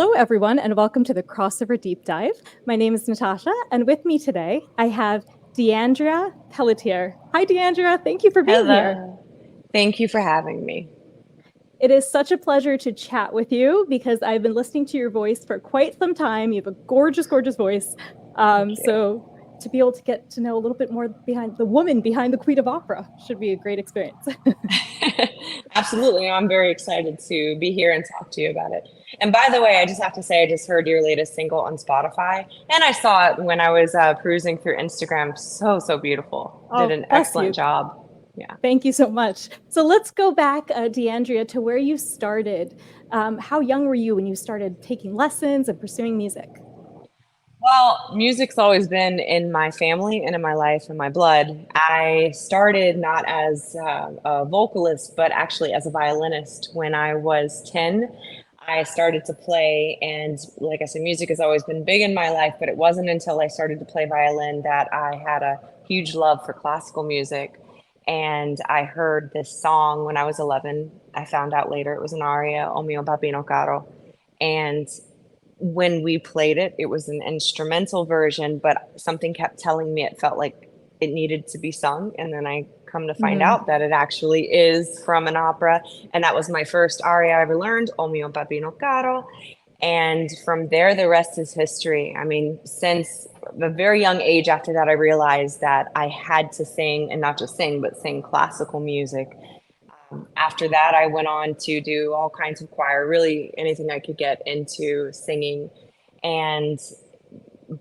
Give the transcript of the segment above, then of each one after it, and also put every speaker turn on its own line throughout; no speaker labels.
Hello, everyone, and welcome to the Crossover Deep Dive. My name is Natasha, and with me today, I have Deandra Pelletier. Hi, Deandra. Thank you for being here.
Hello. Thank you for having me.
It is such a pleasure to chat with you because I've been listening to your voice for quite some time. You have a gorgeous, gorgeous voice.
Thank you.
So to be able to get to know a little bit more behind the woman behind the Queen of Opera should be a great experience.
Absolutely. I'm very excited to be here and talk to you about it. And by the way, I just have to say, I just heard your latest single on Spotify, and I saw it when I was cruising through Instagram. So beautiful. Did
Oh,
an
bless
excellent
you.
job. Yeah.
Thank you so much. So let's go back, DeAndrea, to where you started. How young were you when you started taking lessons and pursuing music?
Well, music's always been in my family and in my life and my blood. I started not as a vocalist, but actually as a violinist when I was 10. I started to play, and like I said, music has always been big in my life, but it wasn't until I started to play violin that I had a huge love for classical music. And I heard this song when I was 11. I found out later it was an aria, O mio babino caro. And when we played it, it was an instrumental version, but something kept telling me it felt like it needed to be sung. And then I come to find
Mm.
out that it actually is from an opera. And that was my first aria I ever learned, O mio babino caro. And from there, the rest is history. I mean, since a very young age after that, I realized that I had to sing, and not just sing, but sing classical music. After that, I went on to do all kinds of choir, really anything I could get into singing. And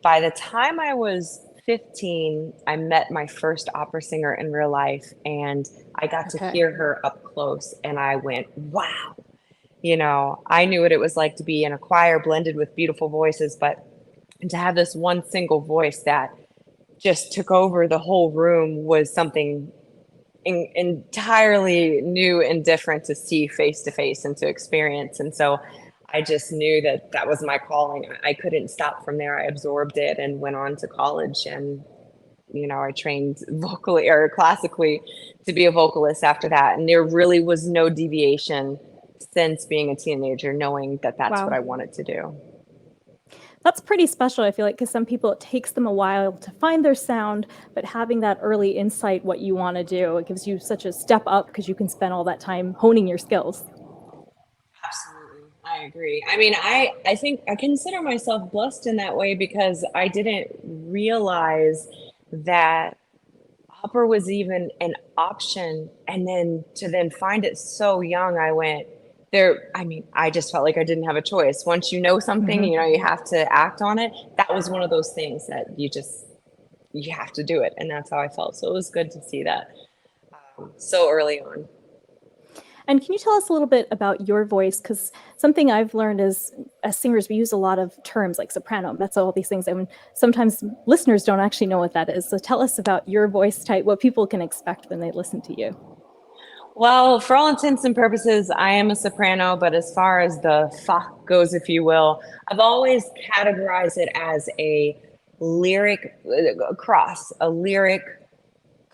by the time I was 15, I met my first opera singer in real life, and I got to
Okay.
hear her up close, and I went, wow. I knew what it was like to be in a choir blended with beautiful voices, but to have this one single voice that just took over the whole room was something entirely new and different to see face to face and to experience. And so I just knew that that was my calling. I couldn't stop from there. I absorbed it and went on to college, and I trained vocally or classically to be a vocalist after that. And there really was no deviation since being a teenager, knowing that that's what
Wow.
I wanted to do.
That's pretty special, I feel like, because some people, it takes them a while to find their sound, but having that early insight, what you want to do, it gives you such a step up because you can spend all that time honing your skills.
Absolutely. I agree. I mean, I think I consider myself blessed in that way because I didn't realize that opera was even an option. And then to then find it so young, I went there. I mean, I just felt like I didn't have a choice. Once you know something,
Mm-hmm.
you have to act on it. That was one of those things that you have to do it. And that's how I felt. So it was good to see that so early on.
And can you tell us a little bit about your voice? Because something I've learned is, as singers, we use a lot of terms like soprano, mezzo, all these things. And sometimes listeners don't actually know what that is. So tell us about your voice type, what people can expect when they listen to you.
Well, for all intents and purposes, I am a soprano, but as far as the fa goes, if you will, I've always categorized it as a lyric cross, a lyric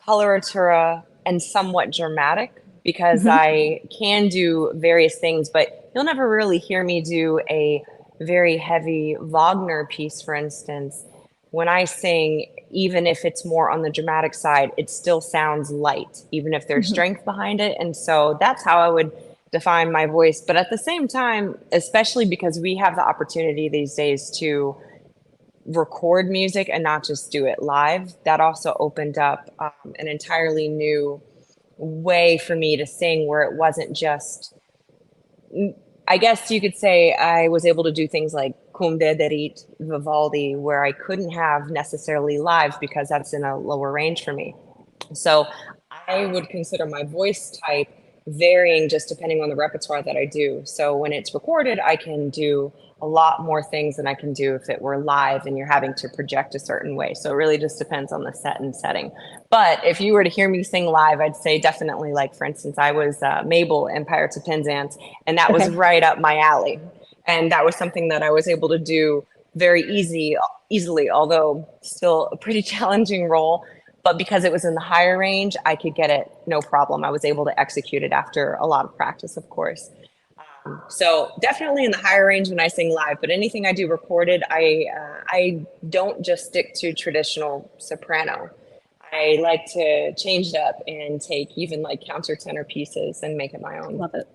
coloratura, and somewhat dramatic because
Mm-hmm.
I can do various things, but you'll never really hear me do a very heavy Wagner piece, for instance. When I sing, even if it's more on the dramatic side, it still sounds light, even if there's
Mm-hmm.
strength behind it. And so that's how I would define my voice. But at the same time, especially because we have the opportunity these days to record music and not just do it live, that also opened up an entirely new way for me to sing where it wasn't just, I guess you could say I was able to do things like Cum Dederit, Vivaldi, where I couldn't have necessarily live because that's in a lower range for me. So I would consider my voice type varying just depending on the repertoire that I do. So when it's recorded, I can do a lot more things than I can do if it were live and you're having to project a certain way. So it really just depends on the set and setting. But if you were to hear me sing live, I'd say definitely, like, for instance, I was Mabel in Pirates of Penzance, and that was
Okay.
right up my alley. And that was something that I was able to do very easily, although still a pretty challenging role. But because it was in the higher range, I could get it no problem. I was able to execute it after a lot of practice, of course. So definitely in the higher range when I sing live, but anything I do recorded, I don't just stick to traditional soprano. I like to change it up and take even like countertenor pieces and make it my own.
Love it.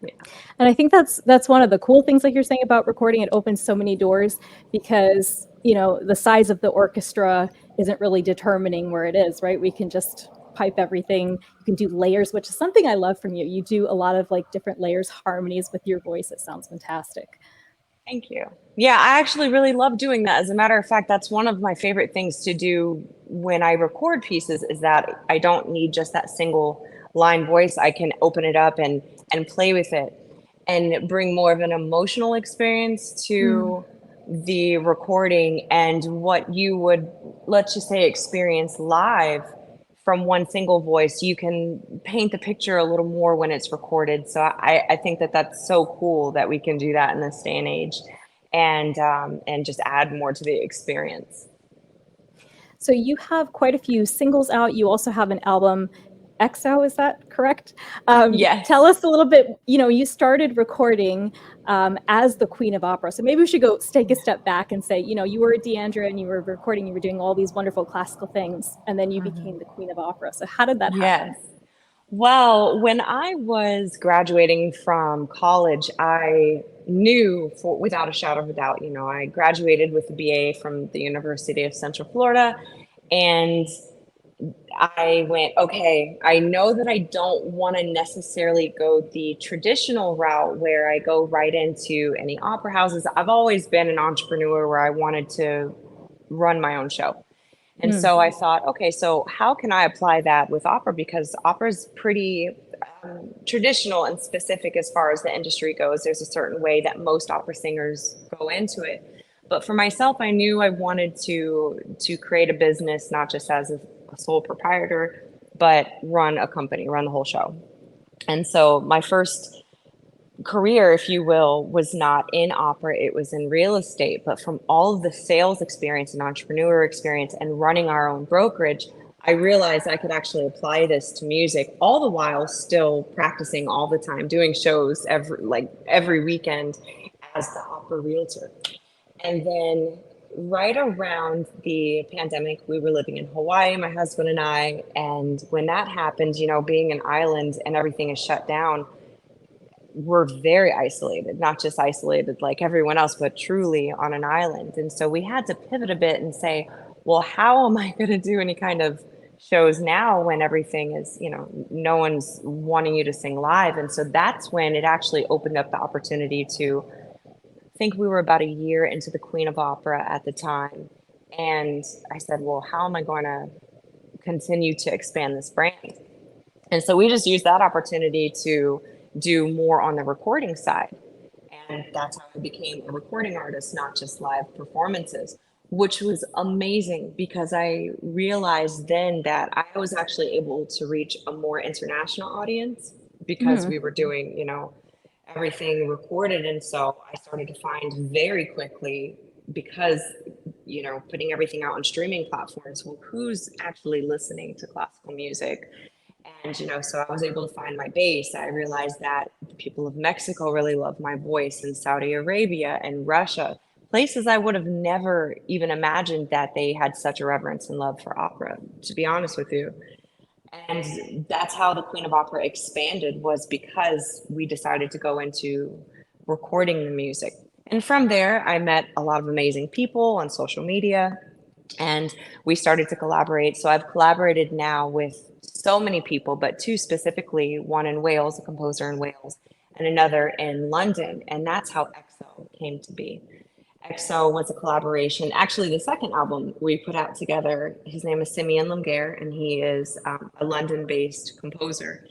Yeah.
And I think that's one of the cool things, like you're saying about recording. It opens so many doors because, you know, the size of the orchestra isn't really determining where it is, right? We can just pipe everything. You can do layers, which is something I love from you. You do a lot of like different layers, harmonies with your voice. It sounds fantastic.
Thank you. Yeah, I actually really love doing that. As a matter of fact, that's one of my favorite things to do when I record pieces is that I don't need just that single line voice. I can open it up and play with it and bring more of an emotional experience
Mm.
to the recording and what you would, let's just say, experience live from one single voice. You can paint the picture a little more when it's recorded. So I think that that's so cool that we can do that in this day and age, and just add more to the experience.
So you have quite a few singles out. You also have an album, EXO, is that correct? Tell
Yes.
us a little bit. You know, you started recording as the Queen of Opera. So maybe we should go take a step back and say, you know, you were Deandra and you were recording, you were doing all these wonderful classical things, and then you became the Queen of Opera. So how did that
Yes.
happen?
Well, when I was graduating from college, I knew for without a shadow of a doubt, I graduated with a BA from the University of Central Florida, and I went, okay, I know that I don't want to necessarily go the traditional route where I go right into any opera houses. I've always been an entrepreneur where I wanted to run my own show. And
Mm.
so I thought, okay, so how can I apply that with opera? Because opera is pretty traditional and specific as far as the industry goes. There's a certain way that most opera singers go into it. But for myself, I knew I wanted to create a business, not just as a sole proprietor, but run a company, run the whole show. And so my first career, if you will, was not in opera, it was in real estate. But from all of the sales experience and entrepreneur experience and running our own brokerage, I realized I could actually apply this to music, all the while still practicing all the time, doing shows every weekend as the opera realtor. And then right around the pandemic, we were living in Hawaii, my husband and I. And when that happened, being an island and everything is shut down, we're very isolated, not just isolated like everyone else, but truly on an island. And so we had to pivot a bit and say, well, how am I going to do any kind of shows now when everything is, no one's wanting you to sing live? And so that's when it actually opened up the opportunity to think we were about a year into the Queen of Opera at the time. And I said, well, how am I going to continue to expand this brand? And so we just used that opportunity to do more on the recording side. And that's how I became a recording artist, not just live performances, which was amazing because I realized then that I was actually able to reach a more international audience because
Mm.
we were doing, everything recorded. And so I started to find very quickly because, putting everything out on streaming platforms, well, who's actually listening to classical music? And, so I was able to find my base. I realized that the people of Mexico really love my voice, and Saudi Arabia and Russia, places I would have never even imagined that they had such a reverence and love for opera, to be honest with you. And that's how the Queen of Opera expanded, was because we decided to go into recording the music. And from there, I met a lot of amazing people on social media, and we started to collaborate. So I've collaborated now with so many people, but two specifically, one in Wales, a composer in Wales, and another in London. And that's how EXO came to be. EXO was a collaboration. Actually, the second album we put out together, his name is Simeon Lumgair, and he is a London-based composer.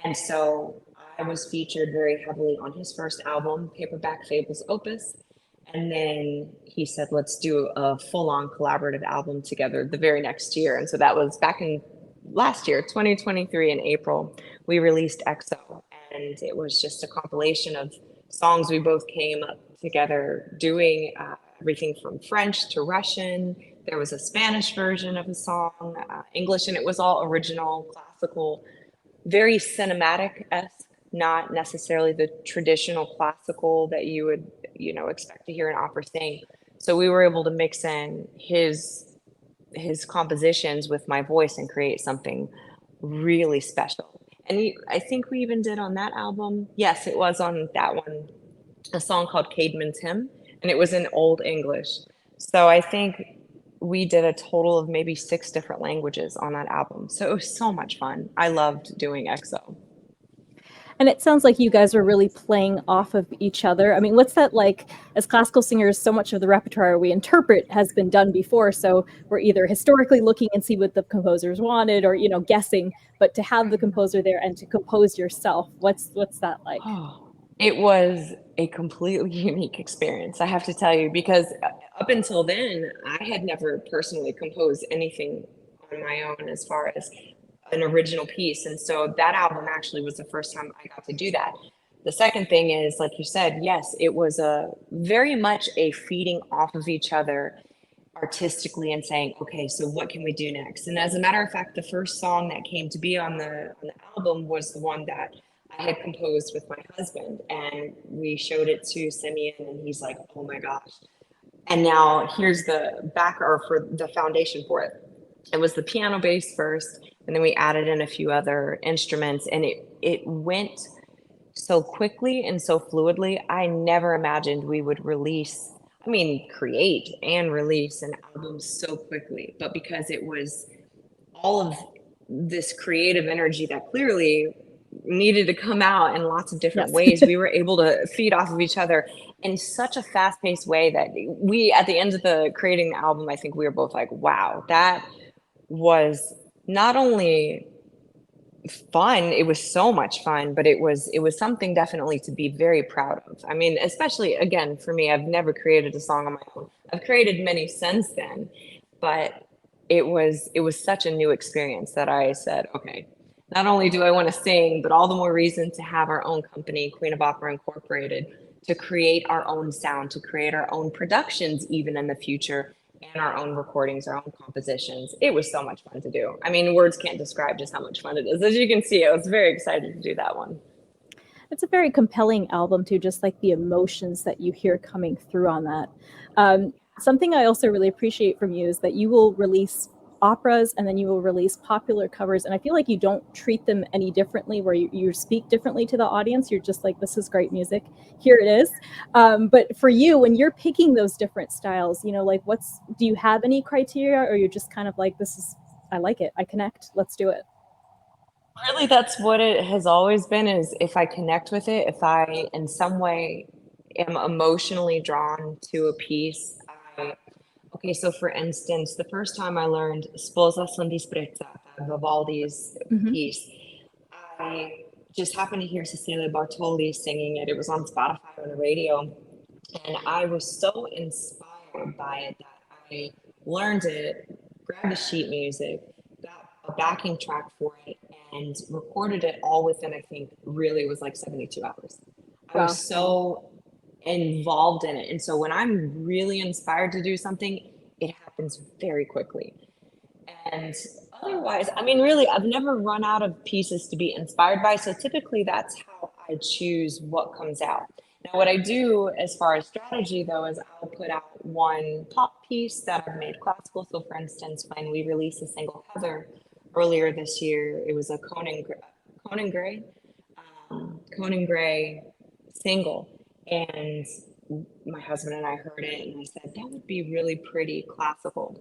And so I was featured very heavily on his first album, Paperback Fables Opus. And then he said, let's do a full-on collaborative album together the very next year. And so that was back in last year, 2023, in April, we released EXO. And it was just a compilation of songs we both came up together doing, everything from French to Russian. There was a Spanish version of a song, English, and it was all original, classical, very cinematic-esque not necessarily the traditional classical that you would, expect to hear an opera sing. So we were able to mix in his compositions with my voice and create something really special. And I think we even did on that album. Yes, it was on that one, a song called Caedmon's Hymn, and it was in Old English. So I think we did a total of maybe 6 different languages on that album. So it was so much fun. I loved doing EXO.
And it sounds like you guys are really playing off of each other. I mean, what's that like? As classical singers, so much of the repertoire we interpret has been done before. So we're either historically looking and see what the composers wanted, or guessing. But to have the composer there and to compose yourself, what's that like?
Oh, it was a completely unique experience, I have to tell you, because up until then, I had never personally composed anything on my own as far as an original piece. And so that album actually was the first time I got to do that. The second thing is, like you said, yes, it was a very much a feeding off of each other artistically and saying, okay, so what can we do next? And as a matter of fact, the first song that came to be on the album was the one that I had composed with my husband, and we showed it to Simeon, and he's like, "Oh my gosh!" And now here's the back or for the foundation for it. It was the piano bass first, and then we added in a few other instruments, and it went so quickly and so fluidly. I never imagined we would create and release an album so quickly. But because it was all of this creative energy that clearly needed to come out in lots of different
Yes.
ways, we were able to feed off of each other in such a fast-paced way that we, at the end of the creating the album, I think we were both like, wow, that was not only fun, it was so much fun, but it was something definitely to be very proud of. I mean, especially again for me, I've never created a song on my own. I've created many since then, but it was such a new experience that I said, okay, not only do I want to sing, but all the more reason to have our own company, Queen of Opera Incorporated, to create our own sound, to create our own productions even in the future, and our own recordings, our own compositions. It was so much fun to do. I mean, words can't describe just how much fun it is. As you can see, I was very excited to do that one.
It's a very compelling album too, just like the emotions that you hear coming through on that. Something I also really appreciate from you is that you will release operas and then you will release popular covers, and I feel like you don't treat them any differently, where you speak differently to the audience. You're just like, this is great music, here it is. But for you, when you're picking those different styles, like do you have any criteria, or you're just kind of like, I like it, I connect, let's do it?
Really, that's what it has always been, is if I connect with it, if I in some way am emotionally drawn to a piece. Okay, so for instance, the first time I learned Sposa son disprezzata, Vivaldi's
Mm-hmm.
piece, I just happened to hear Cecilia Bartoli singing it. It was on Spotify on the radio, and I was so inspired by it that I learned it, grabbed the sheet music, got a backing track for it, and recorded it all within, I think, really it was like 72 hours. I was
Wow.
so involved in it. And so when I'm really inspired to do something, it happens very quickly. And otherwise, I mean, really, I've never run out of pieces to be inspired by. So typically that's how I choose what comes out. Now, what I do as far as strategy, though, is I'll put out one pop piece that I've made classical. So, for instance, when we released the single Heather earlier this year, it was a Conan Gray, Conan Gray single. And my husband and I heard it, and I said, that would be really pretty classical.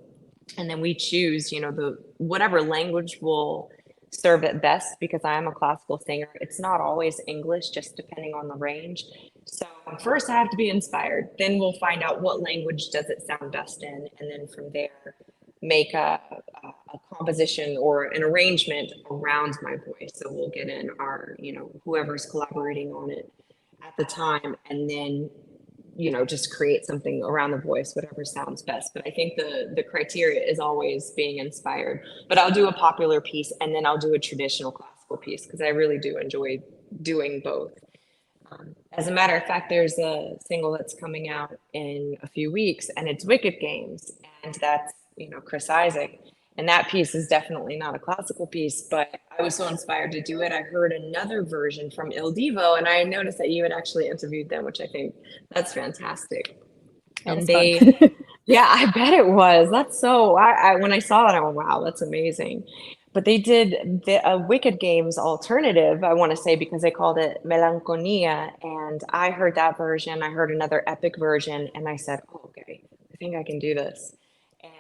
And then we choose, the whatever language will serve it best, because I am a classical singer. It's not always English, just depending on the range. So first I have to be inspired. Then we'll find out what language does it sound best in. And then from there, make a composition or an arrangement around my voice. So we'll get in our, whoever's collaborating on it at the time, and then just create something around the voice, whatever sounds best. But I think the criteria is always being inspired. But I'll do a popular piece, and then I'll do a traditional classical piece, because I really do enjoy doing both. As a matter of fact, there's a single that's coming out in a few weeks, and it's Wicked Games, and that's Chris Isaac. And that piece is definitely not a classical piece, but I was so inspired to do it. I heard another version from Il Divo, and I noticed that you had actually interviewed them, which I think that's fantastic.
That
And
was fun.
they, yeah, I bet it was. That's so, when I saw that, I went, wow, that's amazing. But they did a Wicked Games alternative, I want to say, because they called it Melanconia. And I heard that version. I heard another epic version, and I said, oh, okay, I think I can do this.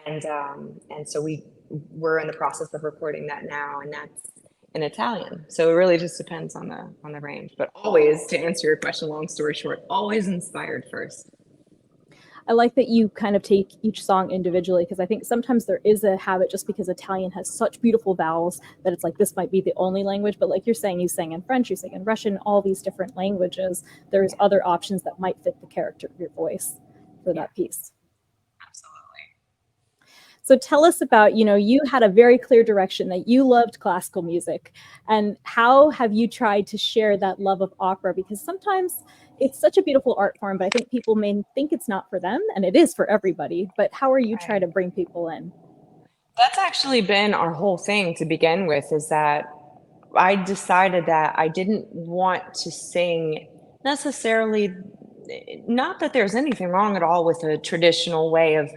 And so we're in the process of recording that now, and that's in Italian. So it really just depends on the range. But always, to answer your question, long story short, always inspired first.
I like that you kind of take each song individually, because I think sometimes there is a habit, just because Italian has such beautiful vowels, that it's like this might be the only language. But like you're saying, you sang in French, you sang in Russian, all these different languages. There's
Yeah,
other options that might fit the character of your voice for
yeah,
that piece.
absolutely.
So tell us about, you had a very clear direction that you loved classical music. And how have you tried to share that love of opera? Because sometimes it's such a beautiful art form, but I think people may think it's not for them, and it is for everybody. But how are you trying
Right.
to bring people in?
That's actually been our whole thing to begin with, is that I decided that I didn't want to sing necessarily, not that there's anything wrong at all with a traditional way of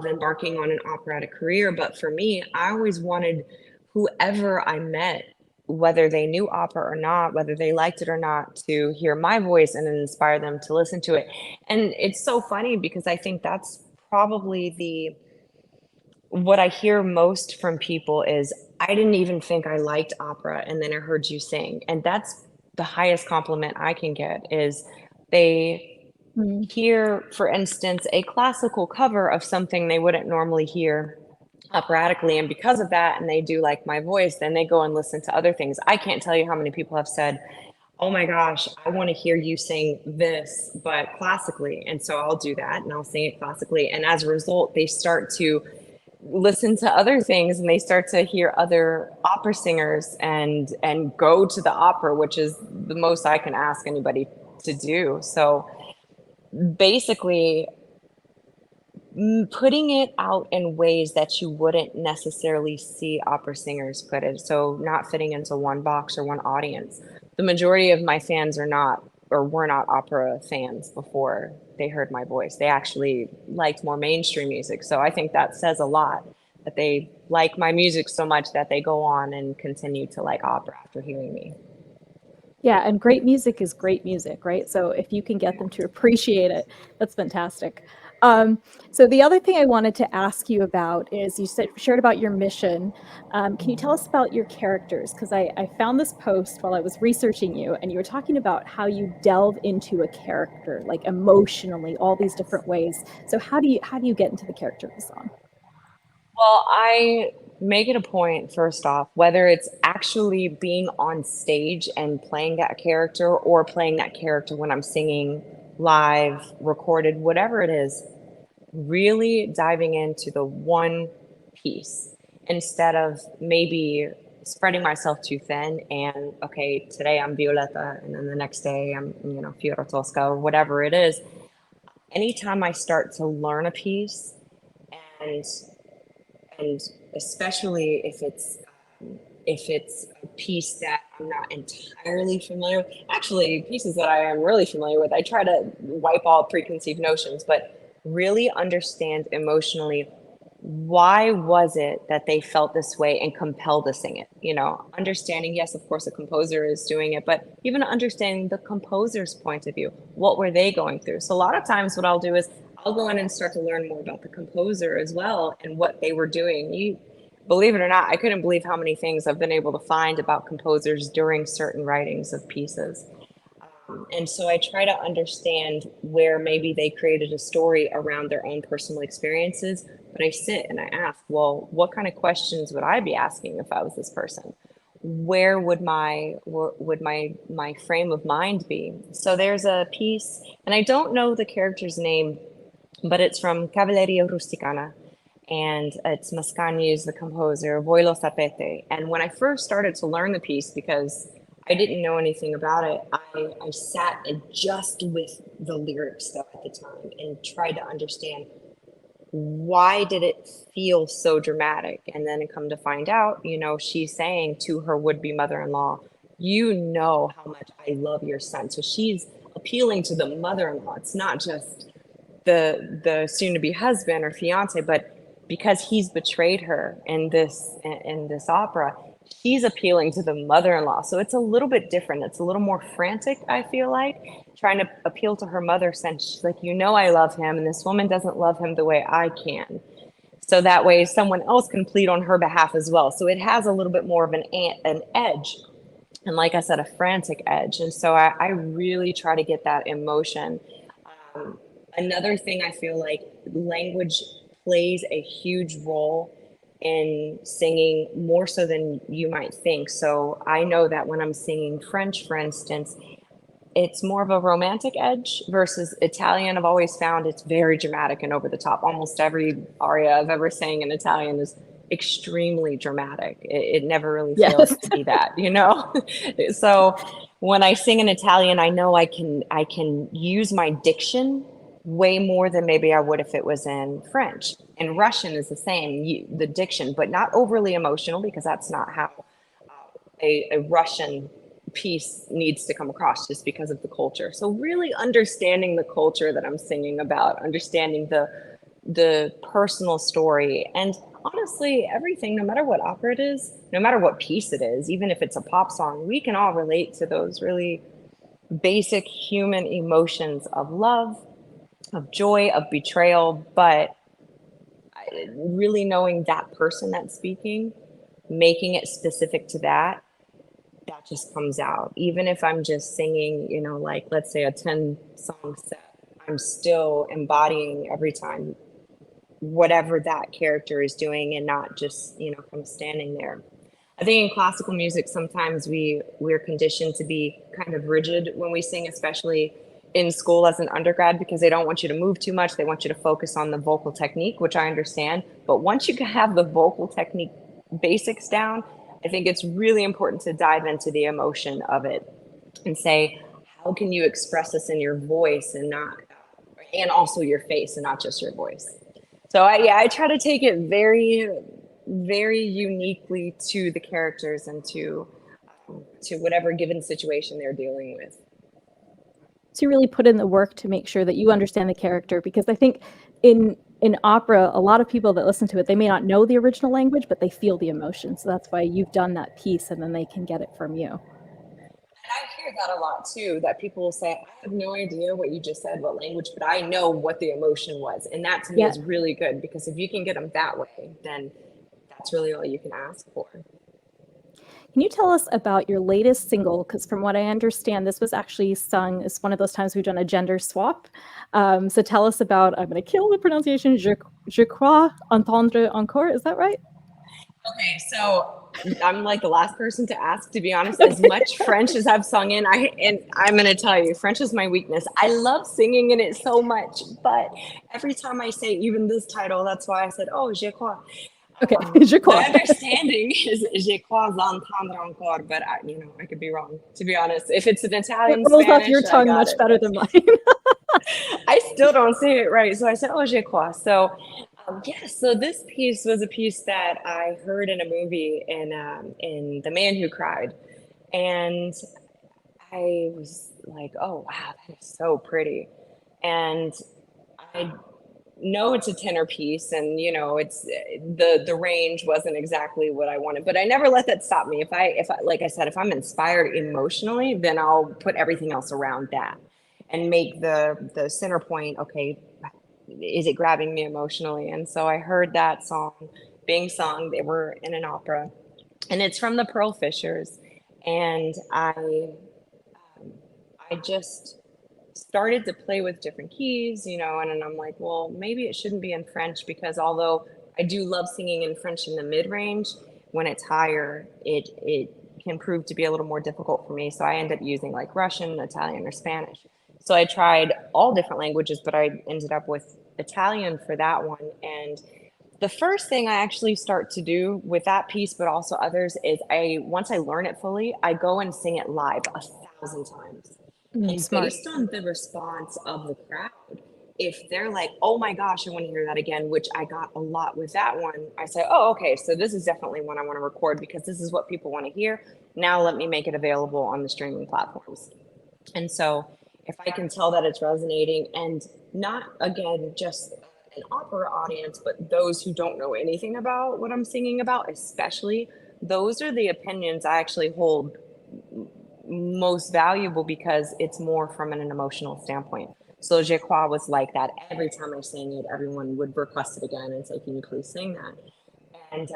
embarking on an operatic career, but for me, I always wanted whoever I met, whether they knew opera or not, whether they liked it or not, to hear my voice and inspire them to listen to it. And it's so funny because I think that's probably the what I hear most from people is, I didn't even think I liked opera, and then I heard you sing. And that's the highest compliment I can get, is they
Mm.
hear, for instance, a classical cover of something they wouldn't normally hear operatically. And because of that, and they do like my voice, then they go and listen to other things. I can't tell you how many people have said, oh my gosh, I want to hear you sing this, but classically. And so I'll do that and I'll sing it classically. And as a result, they start to listen to other things, and they start to hear other opera singers and go to the opera, which is the most I can ask anybody to do. So basically, putting it out in ways that you wouldn't necessarily see opera singers put it. So not fitting into one box or one audience. The majority of my fans are not, or were not, opera fans before they heard my voice. They actually liked more mainstream music. So I think that says a lot, that they like my music so much that they go on and continue to like opera after hearing me.
Yeah, and great music is great music, right? So if you can get them to appreciate it, that's fantastic. Um, so the other thing I wanted to ask you about is, you shared about your mission. Can you tell us about your characters? Because I found this post while I was researching you, and you were talking about how you delve into a character, like emotionally, all these different ways. So how do you get into the character of the song?
Well, I make it a point, first off, whether it's actually being on stage and playing that character, or playing that character when I'm singing live, recorded, whatever it is, really diving into the one piece instead of maybe spreading myself too thin. And okay, today I'm Violetta, and then the next day I'm, Fiora Tosca, or whatever it is. Anytime I start to learn a piece, and and especially if it's a piece that I'm not entirely familiar with. Actually, pieces that I am really familiar with, I try to wipe all preconceived notions, but really understand emotionally, why was it that they felt this way and compelled to sing it? Understanding, yes, of course, a composer is doing it, but even understanding the composer's point of view. What were they going through? So a lot of times what I'll do is I'll go in and start to learn more about the composer as well, and what they were doing. Believe it or not, I couldn't believe how many things I've been able to find about composers during certain writings of pieces. And so I try to understand where maybe they created a story around their own personal experiences. But I sit and I ask, well, what kind of questions would I be asking if I was this person? Where would my frame of mind be? So there's a piece, and I don't know the character's name, but it's from Cavalleria Rusticana, and it's Mascagni's the composer, Voi lo sapete. And when I first started to learn the piece, because I didn't know anything about it, I sat and just with the lyrics though at the time, and tried to understand why did it feel so dramatic? And then come to find out, she's saying to her would-be mother-in-law, you know how much I love your son. So she's appealing to the mother-in-law. It's not just the soon-to-be husband or fiance, but because he's betrayed her in this opera, she's appealing to the mother-in-law. So it's a little bit different. It's a little more frantic, I feel like, trying to appeal to her mother, since she's like, I love him, and this woman doesn't love him the way I can. So that way someone else can plead on her behalf as well. So it has a little bit more of an edge. And like I said, a frantic edge. And so I really try to get that emotion. Another thing I feel like language plays a huge role in singing, more so than you might think. So I know that when I'm singing French, for instance, it's more of a romantic edge versus Italian. I've always found it's very dramatic and over the top. Almost every aria I've ever sang in Italian is extremely dramatic. It never really fails
Yes.
to be that. So when I sing in Italian, I know I can use my diction way more than maybe I would if it was in French. And Russian is the same, the diction, but not overly emotional, because that's not how a Russian piece needs to come across, just because of the culture. So really understanding the culture that I'm singing about, understanding the personal story, and honestly, everything, no matter what opera it is, no matter what piece it is, even if it's a pop song, we can all relate to those really basic human emotions of love, of joy, of betrayal, but really knowing that person that's speaking, making it specific to that just comes out. Even if I'm just singing, like let's say a 10 song set, I'm still embodying every time whatever that character is doing, and not just, kind of standing there. I think in classical music, sometimes we're conditioned to be kind of rigid when we sing, especially in school as an undergrad, because they don't want you to move too much. They want you to focus on the vocal technique, which I understand. But once you have the vocal technique basics down, I think it's really important to dive into the emotion of it and say, how can you express this in your voice and also your face, and not just your voice? So I try to take it very, very uniquely to the characters and to whatever given situation they're dealing with.
To really put in the work to make sure that you understand the character, because I think in opera, a lot of people that listen to it, they may not know the original language, but they feel the emotion. So that's why you've done that piece, and then they can get it from you.
And I hear that a lot too, that people will say, I have no idea what you just said, what language, but I know what the emotion was. And that to me
Yeah.
is really good, because if you can get them that way, then that's really all you can ask for.
Can you tell us about your latest single? Because from what I understand, this was actually sung. It's one of those times we've done a gender swap. So tell us about, I'm going to kill the pronunciation, je crois entendre encore. Is that right?
Okay, so I'm like the last person to ask, to be honest. As much French as I've sung in, and I'm gonna tell you, French is my weakness. I love singing in it so much, but every time I say even this title, that's why I said, "Oh, je crois."
Okay, je
My
crois.
understanding is je crois entendre encore, but I could be wrong. To be honest, if it's an
It
Italian,
rolls off your
Spanish, I
tongue
got
much
it.
better
That's
than mine.
I still don't say it right. So I said, oh, je crois. So, so this piece was a piece that I heard in a movie in The Man Who Cried. And I was like, oh, wow, that is so pretty. And I know it's a tenor piece, and it's the range wasn't exactly what I wanted, but I never let that stop me. If I like I said, if I'm inspired emotionally, then I'll put everything else around that and make the center point, okay, is it grabbing me emotionally? And so I heard that song being sung. They were in an opera, and it's from the Pearl Fishers. And I just started to play with different keys, and I'm like, well, maybe it shouldn't be in French, because although I do love singing in French in the mid range, when it's higher, it can prove to be a little more difficult for me. So I end up using like Russian, Italian, or Spanish. So I tried all different languages, but I ended up with Italian for that one. And the first thing I actually start to do with that piece, but also others, is once I learn it fully, I go and sing it live 1,000 times. And
Smart.
based on the response of the crowd, if they're like, oh my gosh, I want to hear that again, which I got a lot with that one, I say, oh, okay, so this is definitely one I want to record because this is what people want to hear. Now let me make it available on the streaming platforms. And so if I can tell that it's resonating, and not again just an opera audience, but those who don't know anything about what I'm singing about, especially, those are the opinions I actually hold most valuable because it's more from an emotional standpoint. So Je Crois was like that. Every time I sang it, everyone would request it again and say, can you please sing that? And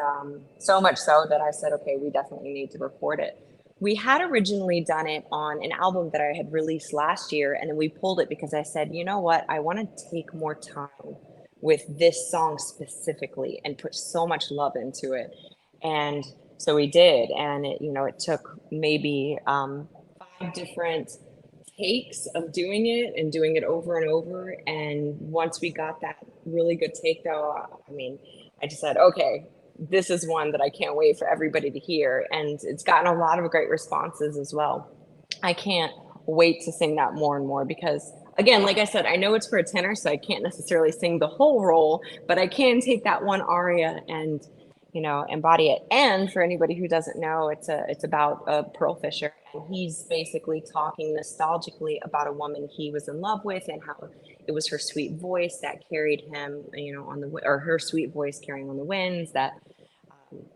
so much so that I said, okay, we definitely need to record it. We had originally done it on an album that I had released last year, and then we pulled it because I said, you know what, I want to take more time with this song specifically and put so much love into it. And so we did, and it took maybe 5 different takes of doing it and doing it over and over. And once we got that really good take, though, I mean, I just said, okay, this is one that I can't wait for everybody to hear. And it's gotten a lot of great responses as well. I can't wait to sing that more and more because, again, like I said, I know it's for a tenor, so I can't necessarily sing the whole role, but I can take that one aria and embody it. And for anybody who doesn't know, it's about a pearl fisher, and he's basically talking nostalgically about a woman he was in love with and how it was her sweet voice that carried him, on the, or her sweet voice carrying on the winds that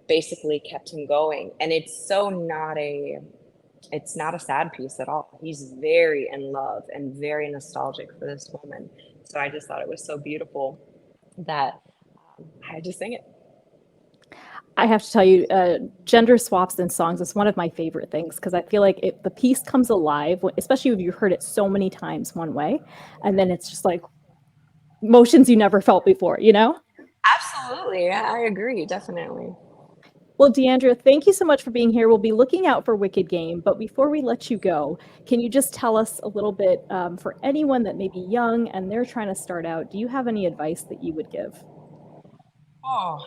basically kept him going. And it's not a sad piece at all. He's very in love and very nostalgic for this woman. So I just thought it was so beautiful that I had to sing it.
I have to tell you, gender swaps in songs is one of my favorite things because I feel like the piece comes alive, especially if you heard it so many times one way, and then it's just like emotions you never felt before, you know?
Absolutely. I agree. Definitely.
Well, Deandra, thank you so much for being here. We'll be looking out for Wicked Game, but before we let you go, can you just tell us a little bit for anyone that may be young and they're trying to start out, do you have any advice that you would give?
Oh,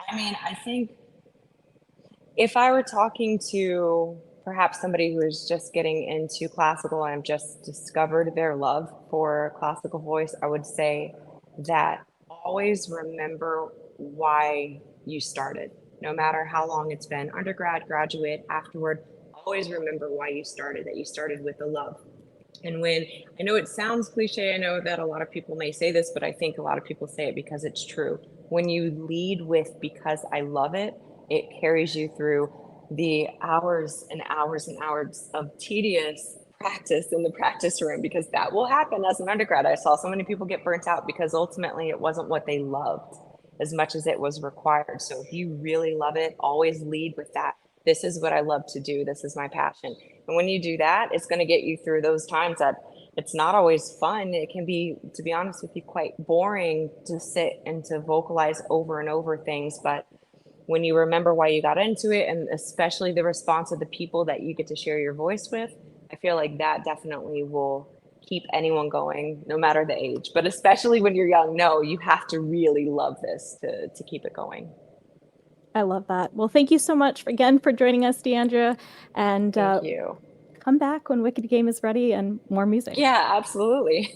I mean, I think if I were talking to perhaps somebody who is just getting into classical and just discovered their love for classical voice, I would say that always remember why you started. No matter how long it's been, undergrad, graduate, afterward, always remember why you started, that you started with the love. And when I know it sounds cliche, I know that a lot of people may say this, but I think a lot of people say it because it's true. When you lead with because I love it, it carries you through the hours and hours and hours of tedious practice in the practice room, because that will happen as an undergrad. I saw so many people get burnt out because ultimately it wasn't what they loved as much as it was required. So if you really love it, always lead with that. This is what I love to do. This is my passion. And when you do that, it's going to get you through those times that it's not always fun. It can be, to be honest with you, quite boring to sit and to vocalize over and over things. But when you remember why you got into it, and especially the response of the people that you get to share your voice with, I feel like that definitely will keep anyone going, no matter the age. But especially when you're young, no, you have to really love this to keep it going.
I love that. Well, thank you so much again for joining us, Deandra, and
Thank you.
come back when Wicked Game is ready and more music.
Yeah, absolutely.